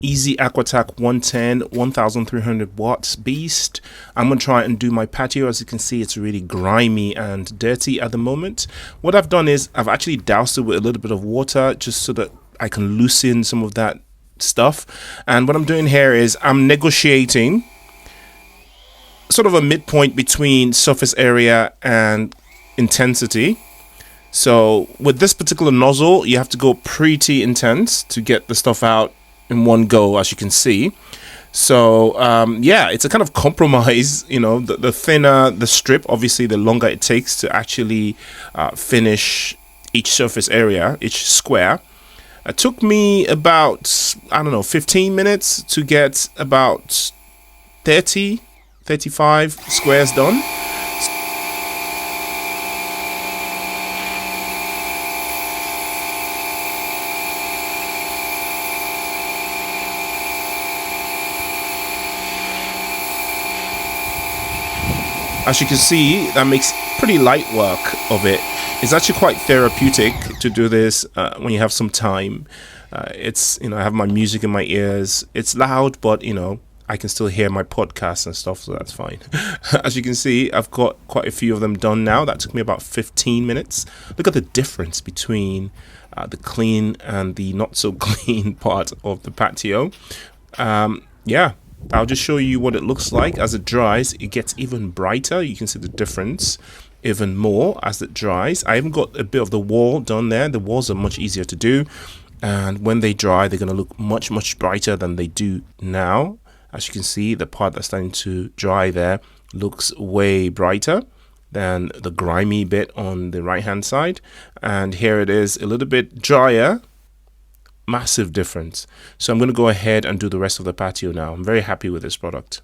Easy Aquatak 110 1300 watts beast. I'm gonna try and do my patio. As you can see, it's really grimy and dirty at the moment. What I've done is I've actually doused it with a little bit of water just so that I can loosen some of that stuff. And what I'm doing here is I'm negotiating sort of a midpoint between surface area and intensity. So with this particular nozzle, you have to go pretty intense to get the stuff out in one go, as you can see. So yeah, it's a kind of compromise. You know, the thinner the strip, obviously the longer it takes to actually finish each surface area, each square. It took me about, I don't know, 15 minutes to get about 35 squares done. As you can see, that makes pretty light work of it. It's actually quite therapeutic to do this when you have some time. It's, you know, I have my music in my ears. It's loud, but, you know, I can still hear my podcasts and stuff, so that's fine. As you can see, I've got quite a few of them done now. That took me about 15 minutes. Look at the difference between the clean and the not so clean part of the patio. Yeah. I'll just show you what it looks like as it dries. It gets even brighter. You can see the difference even more as it dries. I even got a bit of the wall done there. The walls are much easier to do, and when they dry, they're going to look much brighter than they do now. As you can see, the part that's starting to dry there looks way brighter than the grimy bit on the right hand side, and here it is a little bit drier. Massive difference. So I'm going to go ahead and do the rest of the patio now. I'm very happy with this product.